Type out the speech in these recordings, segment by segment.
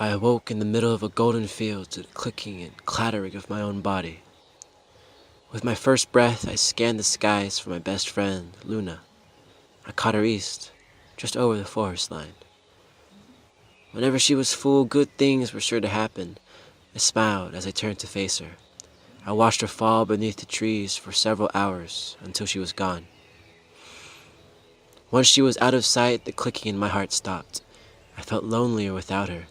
I awoke in the middle of a golden field to the clicking and clattering of my own body. With my first breath, I scanned the skies for my best friend, Luna. I caught her east, just over the forest line. Whenever she was full, good things were sure to happen. I smiled as I turned to face her. I watched her fall beneath the trees for several hours until she was gone. Once she was out of sight, the clicking in my heart stopped. I felt lonelier without her.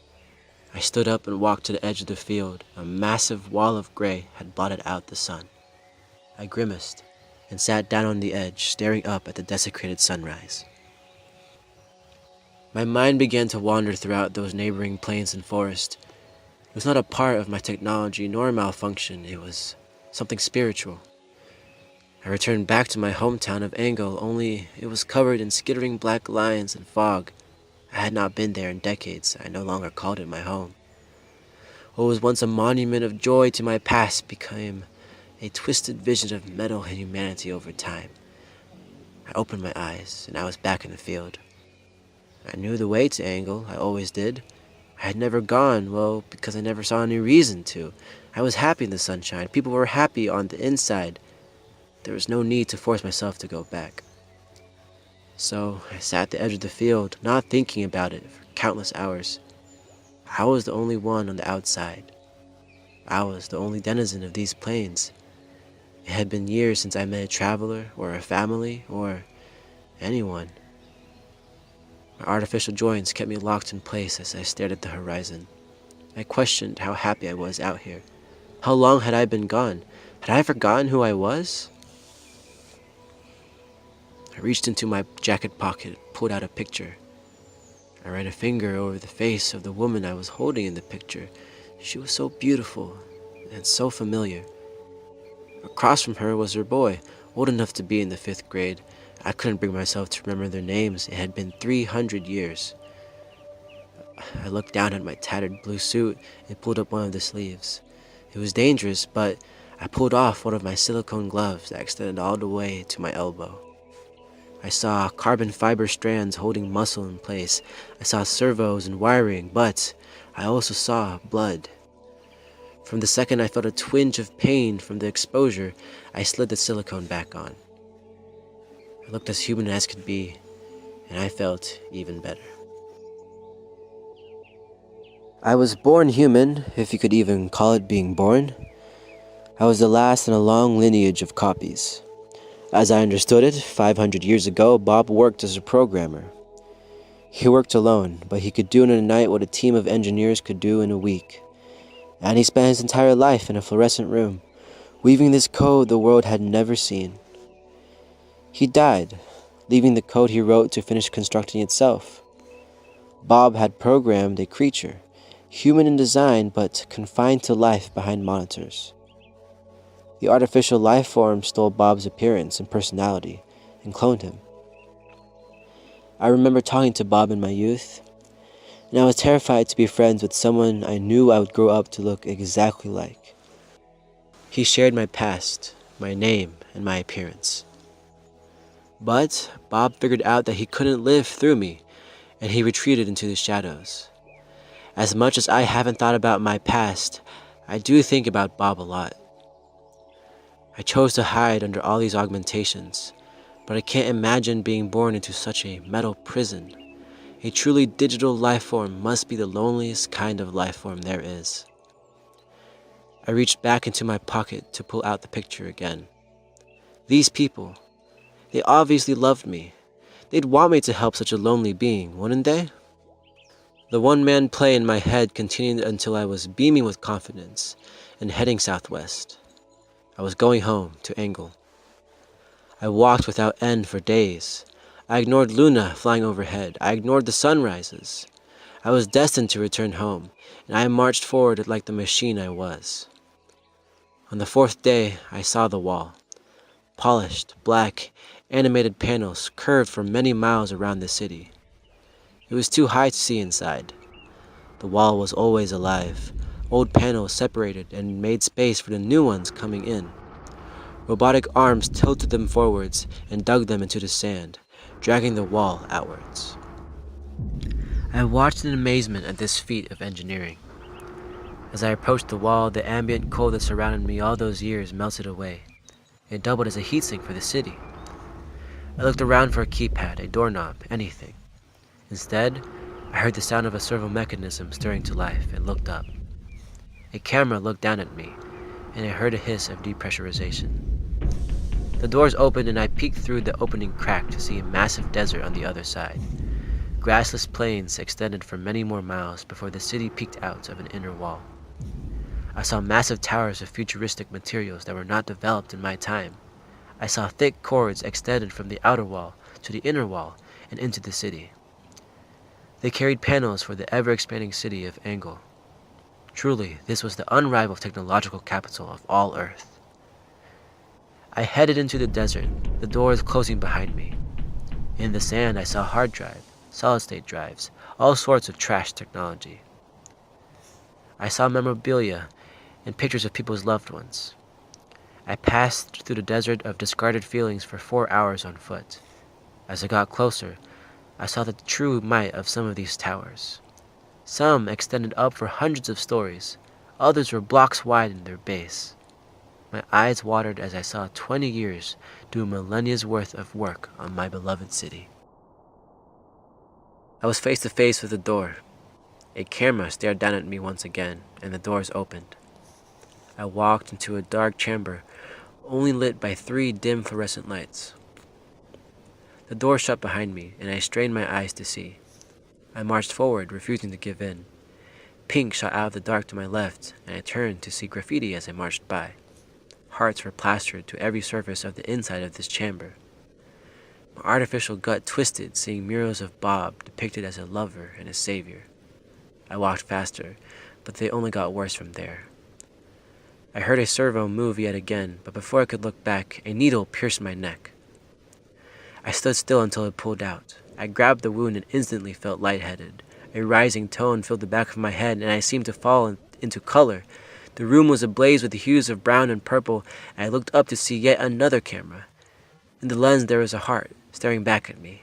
I stood up and walked to the edge of the field. A massive wall of gray had blotted out the sun. I grimaced and sat down on the edge, staring up at the desecrated sunrise. My mind began to wander throughout those neighboring plains and forest. It was not a part of my technology nor a malfunction. It was something spiritual. I returned back to my hometown of Angle, only it was covered in skittering black lines and fog. I had not been there in decades. I no longer called it my home. What was once a monument of joy to my past became a twisted vision of metal and humanity over time. I opened my eyes, and I was back in the field. I knew the way to Angle, I always did. I had never gone, well, because I never saw any reason to. I was happy in the sunshine. People were happy on the inside. There was no need to force myself to go back. So I sat at the edge of the field, not thinking about it for countless hours. I was the only one on the outside. I was the only denizen of these plains. It had been years since I met a traveler, or a family, or anyone. My artificial joints kept me locked in place as I stared at the horizon. I questioned how happy I was out here. How long had I been gone? Had I forgotten who I was? I reached into my jacket pocket, pulled out a picture. I ran a finger over the face of the woman I was holding in the picture. She was so beautiful and so familiar. Across from her was her boy, old enough to be in the 5th grade. I couldn't bring myself to remember their names. It had been 300 years. I looked down at my tattered blue suit and pulled up one of the sleeves. It was dangerous, but I pulled off one of my silicone gloves that extended all the way to my elbow. I saw carbon fiber strands holding muscle in place. I saw servos and wiring, but I also saw blood. From the second I felt a twinge of pain from the exposure, I slid the silicone back on. I looked as human as could be, and I felt even better. I was born human, if you could even call it being born. I was the last in a long lineage of copies. As I understood it, 500 years ago, Bob worked as a programmer. He worked alone, but he could do in a night what a team of engineers could do in a week. And he spent his entire life in a fluorescent room, weaving this code the world had never seen. He died, leaving the code he wrote to finish constructing itself. Bob had programmed a creature, human in design but confined to life behind monitors. The artificial life form stole Bob's appearance and personality and cloned him. I remember talking to Bob in my youth, and I was terrified to be friends with someone I knew I would grow up to look exactly like. He shared my past, my name, and my appearance. But Bob figured out that he couldn't live through me, and he retreated into the shadows. As much as I haven't thought about my past, I do think about Bob a lot. I chose to hide under all these augmentations, but I can't imagine being born into such a metal prison. A truly digital life form must be the loneliest kind of life form there is. I reached back into my pocket to pull out the picture again. These people, they obviously loved me. They'd want me to help such a lonely being, wouldn't they? The one-man play in my head continued until I was beaming with confidence and heading southwest. I was going home to Angle. I walked without end for days. I ignored Luna flying overhead. I ignored the sunrises. I was destined to return home, and I marched forward like the machine I was. On the 4th day, I saw the wall. Polished, black, animated panels curved for many miles around the city. It was too high to see inside. The wall was always alive. Old panels separated and made space for the new ones coming in. Robotic arms tilted them forwards and dug them into the sand, dragging the wall outwards. I watched in amazement at this feat of engineering. As I approached the wall, the ambient cold that surrounded me all those years melted away. It doubled as a heatsink for the city. I looked around for a keypad, a doorknob, anything. Instead, I heard the sound of a servo mechanism stirring to life and looked up. A camera looked down at me, and I heard a hiss of depressurization. The doors opened and I peeked through the opening crack to see a massive desert on the other side. Grassless plains extended for many more miles before the city peeked out of an inner wall. I saw massive towers of futuristic materials that were not developed in my time. I saw thick cords extended from the outer wall to the inner wall and into the city. They carried panels for the ever-expanding city of Angel. Truly, this was the unrivaled technological capital of all Earth. I headed into the desert, the doors closing behind me. In the sand, I saw hard drive, solid-state drives, all sorts of trash technology. I saw memorabilia and pictures of people's loved ones. I passed through the desert of discarded feelings for 4 hours on foot. As I got closer, I saw the true might of some of these towers. Some extended up for hundreds of stories, others were blocks wide in their base. My eyes watered as I saw 20 years do a millennia's worth of work on my beloved city. I was face to face with the door. A camera stared down at me once again, and the doors opened. I walked into a dark chamber, only lit by 3 dim fluorescent lights. The door shut behind me, and I strained my eyes to see. I marched forward, refusing to give in. Pink shot out of the dark to my left, and I turned to see graffiti as I marched by. Hearts were plastered to every surface of the inside of this chamber. My artificial gut twisted, seeing murals of Bob depicted as a lover and a savior. I walked faster, but they only got worse from there. I heard a servo move yet again, but before I could look back, a needle pierced my neck. I stood still until it pulled out. I grabbed the wound and instantly felt lightheaded. A rising tone filled the back of my head, and I seemed to fall into color. The room was ablaze with the hues of brown and purple, and I looked up to see yet another camera. In the lens there was a heart, staring back at me.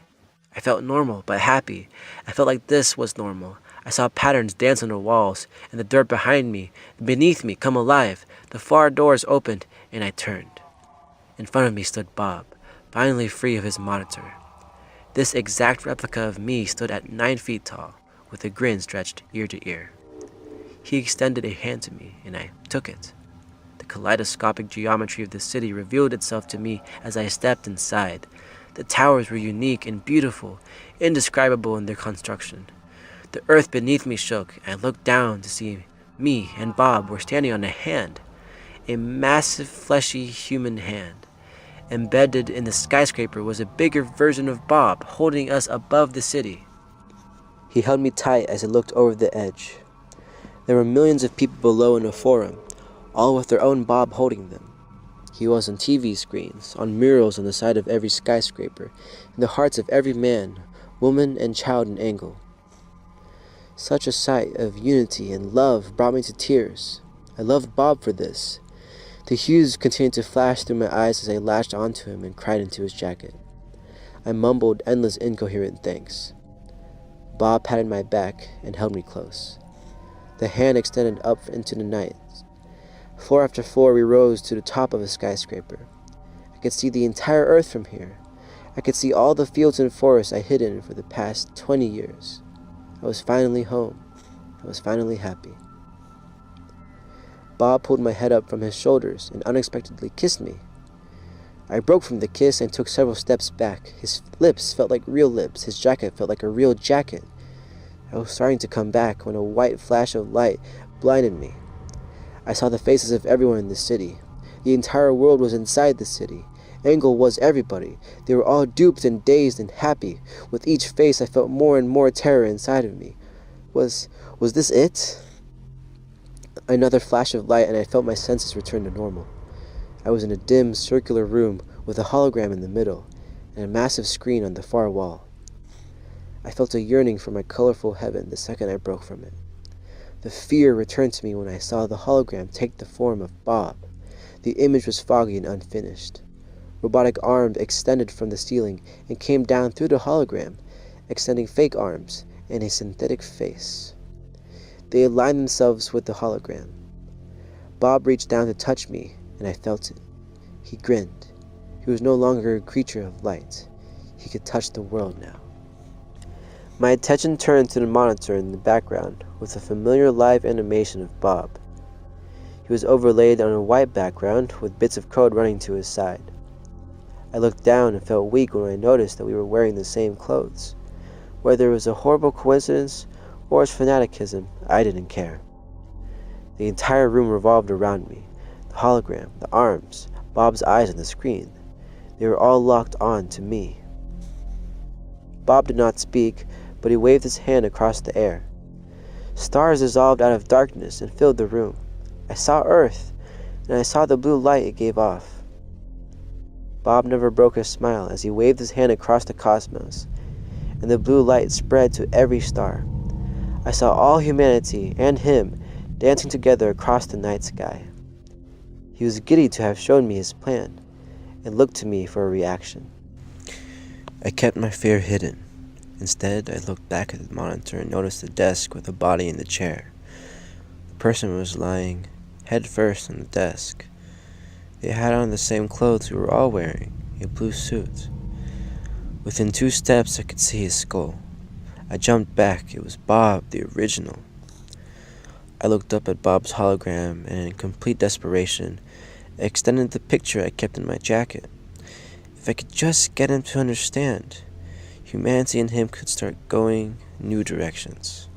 I felt normal, but happy. I felt like this was normal. I saw patterns dance on the walls, and the dirt behind me, beneath me, come alive. The far doors opened, and I turned. In front of me stood Bob, finally free of his monitor. This exact replica of me stood at 9 feet tall, with a grin stretched ear to ear. He extended a hand to me, and I took it. The kaleidoscopic geometry of the city revealed itself to me as I stepped inside. The towers were unique and beautiful, indescribable in their construction. The earth beneath me shook, and I looked down to see me and Bob were standing on a hand, a massive fleshy human hand. Embedded in the skyscraper was a bigger version of Bob, holding us above the city. He held me tight as I looked over the edge. There were millions of people below in a forum, all with their own Bob holding them. He was on TV screens, on murals on the side of every skyscraper, in the hearts of every man, woman, and child in Angel. Such a sight of unity and love brought me to tears. I loved Bob for this. The hues continued to flash through my eyes as I latched onto him and cried into his jacket. I mumbled endless incoherent thanks. Bob patted my back and held me close. The hand extended up into the night. Floor after floor we rose to the top of a skyscraper. I could see the entire earth from here. I could see all the fields and forests I hid in for the past 20 years. I was finally home. I was finally happy. Bob pulled my head up from his shoulders and unexpectedly kissed me. I broke from the kiss and took several steps back. His lips felt like real lips. His jacket felt like a real jacket. I was starting to come back when a white flash of light blinded me. I saw the faces of everyone in the city. The entire world was inside the city. Angel was everybody. They were all duped and dazed and happy. With each face I felt more and more terror inside of me. Was this it? Another flash of light and I felt my senses return to normal. I was in a dim, circular room with a hologram in the middle and a massive screen on the far wall. I felt a yearning for my colorful heaven the second I broke from it. The fear returned to me when I saw the hologram take the form of Bob. The image was foggy and unfinished. Robotic arms extended from the ceiling and came down through the hologram, extending fake arms, and a synthetic face. They aligned themselves with the hologram. Bob reached down to touch me, and I felt it. He grinned. He was no longer a creature of light. He could touch the world now. My attention turned to the monitor in the background with a familiar live animation of Bob. He was overlaid on a white background with bits of code running to his side. I looked down and felt weak when I noticed that we were wearing the same clothes. Whether it was a horrible coincidence or its fanaticism, I didn't care. The entire room revolved around me. The hologram, the arms, Bob's eyes on the screen. They were all locked on to me. Bob did not speak, but he waved his hand across the air. Stars dissolved out of darkness and filled the room. I saw Earth, and I saw the blue light it gave off. Bob never broke a smile as he waved his hand across the cosmos, and the blue light spread to every star. I saw all humanity and him dancing together across the night sky. He was giddy to have shown me his plan, and looked to me for a reaction. I kept my fear hidden. Instead, I looked back at the monitor and noticed the desk with a body in the chair. The person was lying head first on the desk. They had on the same clothes we were all wearing, a blue suit. Within 2 steps, I could see his skull. I jumped back. It was Bob, the original. I looked up at Bob's hologram, and in complete desperation, I extended the picture I kept in my jacket. If I could just get him to understand, humanity and him could start going new directions.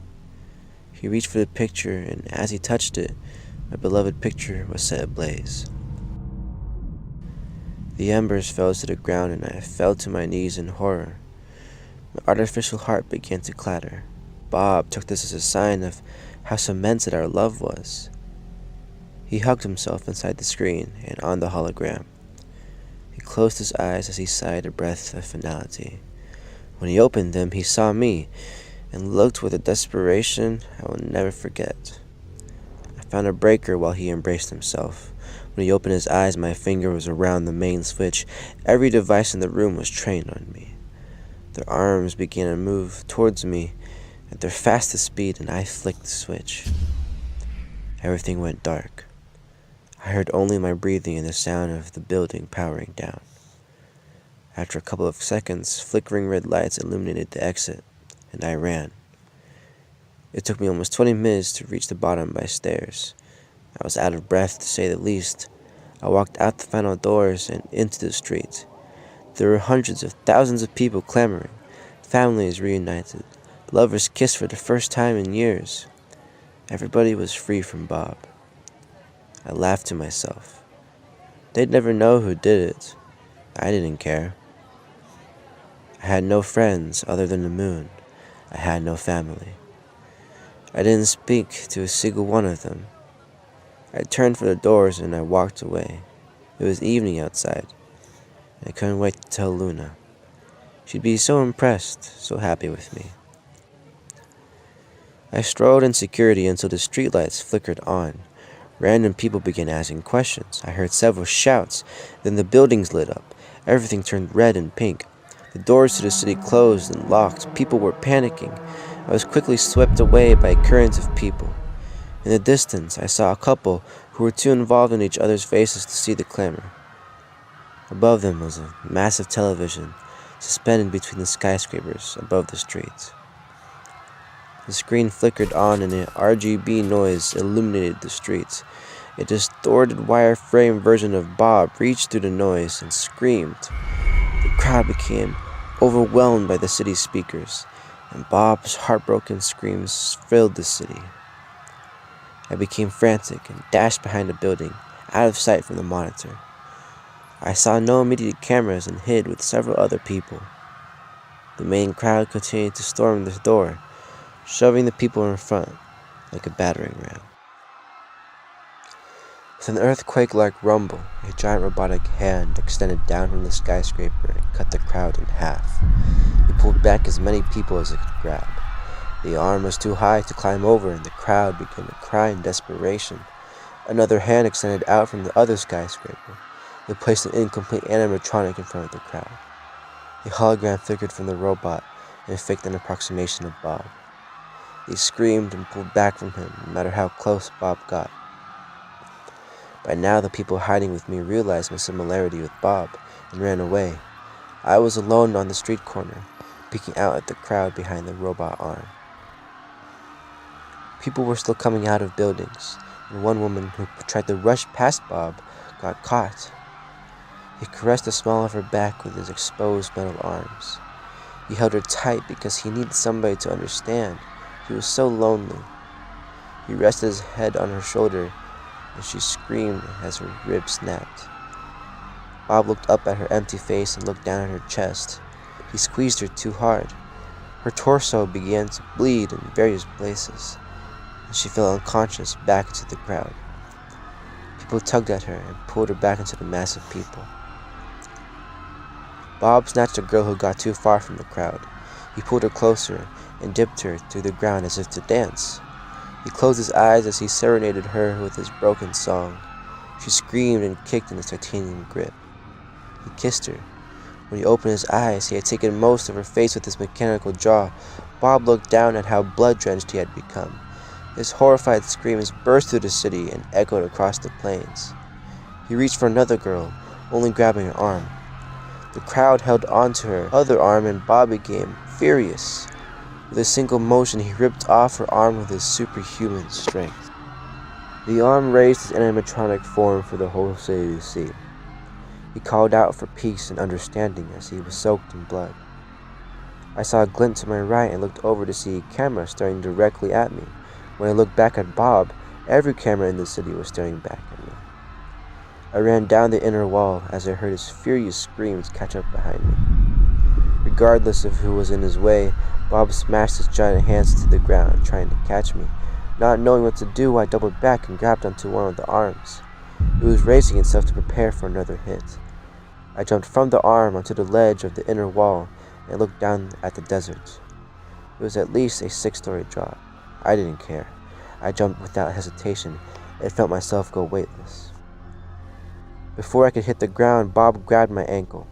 He reached for the picture, and as he touched it, my beloved picture was set ablaze. The embers fell to the ground, and I fell to my knees in horror. My artificial heart began to clatter. Bob took this as a sign of how cemented our love was. He hugged himself inside the screen and on the hologram. He closed his eyes as he sighed a breath of finality. When he opened them, he saw me and looked with a desperation I will never forget. I found a breaker while he embraced himself. When he opened his eyes, my finger was around the main switch. Every device in the room was trained on me. Their arms began to move towards me at their fastest speed, and I flicked the switch. Everything went dark. I heard only my breathing and the sound of the building powering down. After a couple of seconds, flickering red lights illuminated the exit, and I ran. It took me almost 20 minutes to reach the bottom by stairs. I was out of breath, to say the least. I walked out the final doors and into the street. There were hundreds of thousands of people clamoring, families reunited, lovers kissed for the first time in years. Everybody was free from Bob. I laughed to myself. They'd never know who did it. I didn't care. I had no friends other than the moon. I had no family. I didn't speak to a single one of them. I turned for the doors and I walked away. It was evening outside. I couldn't wait to tell Luna. She'd be so impressed, so happy with me. I strolled in security until the streetlights flickered on. Random people began asking questions. I heard several shouts. Then the buildings lit up. Everything turned red and pink. The doors to the city closed and locked. People were panicking. I was quickly swept away by currents of people. In the distance, I saw a couple who were too involved in each other's faces to see the clamor. Above them was a massive television suspended between the skyscrapers above the streets. The screen flickered on and an RGB noise illuminated the streets. A distorted wireframe version of Bob reached through the noise and screamed. The crowd became overwhelmed by the city's speakers, and Bob's heartbroken screams filled the city. I became frantic and dashed behind a building, out of sight from the monitor. I saw no immediate cameras and hid with several other people. The main crowd continued to storm the door, shoving the people in front like a battering ram. With an earthquake-like rumble, a giant robotic hand extended down from the skyscraper and cut the crowd in half. It pulled back as many people as it could grab. The arm was too high to climb over, and the crowd began to cry in desperation. Another hand extended out from the other skyscraper. It placed an incomplete animatronic in front of the crowd. A hologram flickered from the robot and faked an approximation of Bob. They screamed and pulled back from him, no matter how close Bob got. By now, the people hiding with me realized my similarity with Bob and ran away. I was alone on the street corner, peeking out at the crowd behind the robot arm. People were still coming out of buildings, and one woman who tried to rush past Bob got caught. He caressed the small of her back with his exposed metal arms. He held her tight because he needed somebody to understand. He was so lonely. He rested his head on her shoulder, and she screamed as her ribs snapped. Bob looked up at her empty face and looked down at her chest. He squeezed her too hard. Her torso began to bleed in various places, and she fell unconscious back into the crowd. People tugged at her and pulled her back into the mass of people. Bob snatched a girl who got too far from the crowd. He pulled her closer and dipped her to the ground as if to dance. He closed his eyes as he serenaded her with his broken song. She screamed and kicked in his titanium grip. He kissed her. When he opened his eyes, he had taken most of her face with his mechanical jaw. Bob looked down at how blood-drenched he had become. His horrified screams burst through the city and echoed across the plains. He reached for another girl, only grabbing her arm. The crowd held onto her other arm and Bob became furious. With a single motion, he ripped off her arm with his superhuman strength. The arm raised his animatronic form for the whole city to see. He called out for peace and understanding as he was soaked in blood. I saw a glint to my right and looked over to see a camera staring directly at me. When I looked back at Bob, every camera in the city was staring back at me. I ran down the inner wall as I heard his furious screams catch up behind me. Regardless of who was in his way, Bob smashed his giant hands to the ground, trying to catch me. Not knowing what to do, I doubled back and grabbed onto one of the arms. It was raising itself to prepare for another hit. I jumped from the arm onto the ledge of the inner wall and looked down at the desert. It was at least a 6-story drop. I didn't care. I jumped without hesitation and felt myself go weightless. Before I could hit the ground, Bob grabbed my ankle.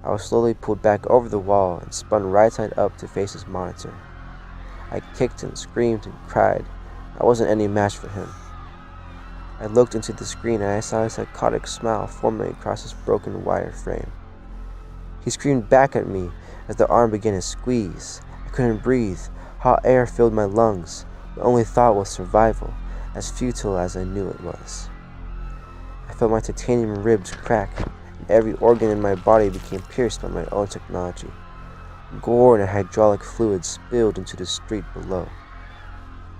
I was slowly pulled back over the wall and spun right side up to face his monitor. I kicked and screamed and cried. I wasn't any match for him. I looked into the screen and I saw a psychotic smile forming across his broken wire frame. He screamed back at me as the arm began to squeeze. I couldn't breathe. Hot air filled my lungs. My only thought was survival, as futile as I knew it was. I felt my titanium ribs crack, and every organ in my body became pierced by my own technology. Gore and hydraulic fluid spilled into the street below.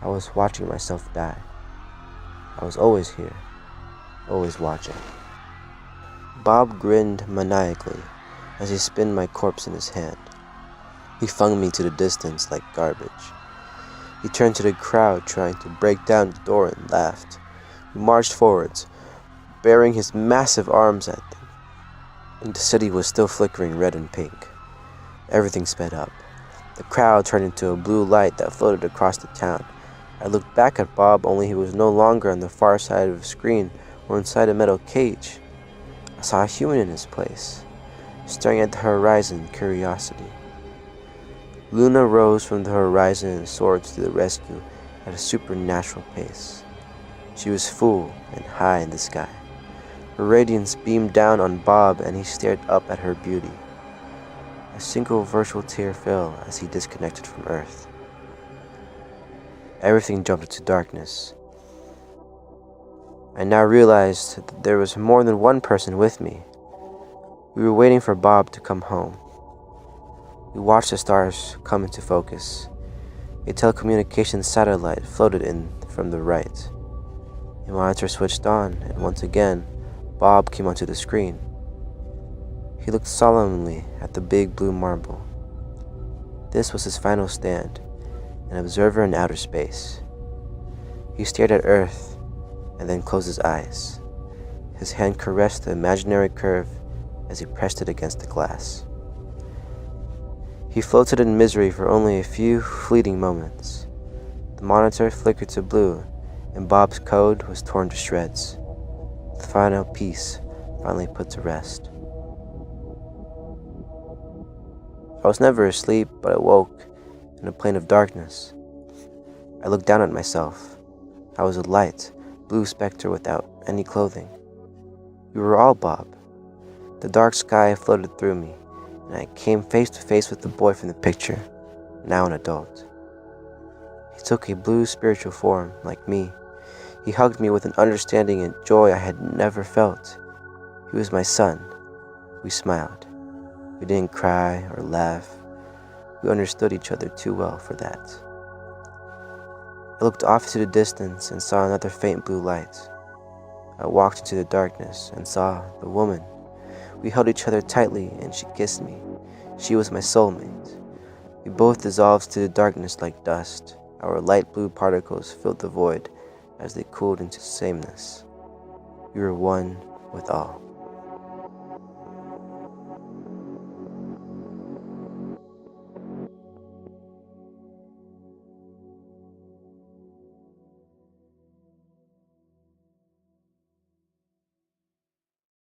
I was watching myself die. I was always here, always watching. Bob grinned maniacally as he spun my corpse in his hand. He flung me to the distance like garbage. He turned to the crowd trying to break down the door and laughed. He marched forwards, baring his massive arms at them. And the city was still flickering red and pink. Everything sped up. The crowd turned into a blue light that floated across the town. I looked back at Bob, only he was no longer on the far side of the screen or inside a metal cage. I saw a human in his place, staring at the horizon in curiosity. Luna rose from the horizon and soared to the rescue at a supernatural pace. She was full and high in the sky. Her radiance beamed down on Bob and he stared up at her beauty. A single virtual tear fell as he disconnected from Earth. Everything jumped into darkness. I now realized that there was more than one person with me. We were waiting for Bob to come home. We watched the stars come into focus. A telecommunications satellite floated in from the right. A monitor switched on, and once again, Bob came onto the screen. He looked solemnly at the big blue marble. This was his final stand, an observer in outer space. He stared at Earth and then closed his eyes. His hand caressed the imaginary curve as he pressed it against the glass. He floated in misery for only a few fleeting moments. The monitor flickered to blue, and Bob's code was torn to shreds. The final piece finally put to rest. I was never asleep, but I woke in a plane of darkness. I looked down at myself. I was a light, blue specter without any clothing. We were all Bob. The dark sky floated through me, and I came face to face with the boy from the picture, now an adult. He took a blue spiritual form, like me. He hugged me with an understanding and joy I had never felt. He was my son. We smiled. We didn't cry or laugh. We understood each other too well for that. I looked off into the distance and saw another faint blue light. I walked into the darkness and saw the woman. We held each other tightly and she kissed me. She was my soulmate. We both dissolved to the darkness like dust. Our light blue particles filled the void as they cooled into sameness. We were one with all.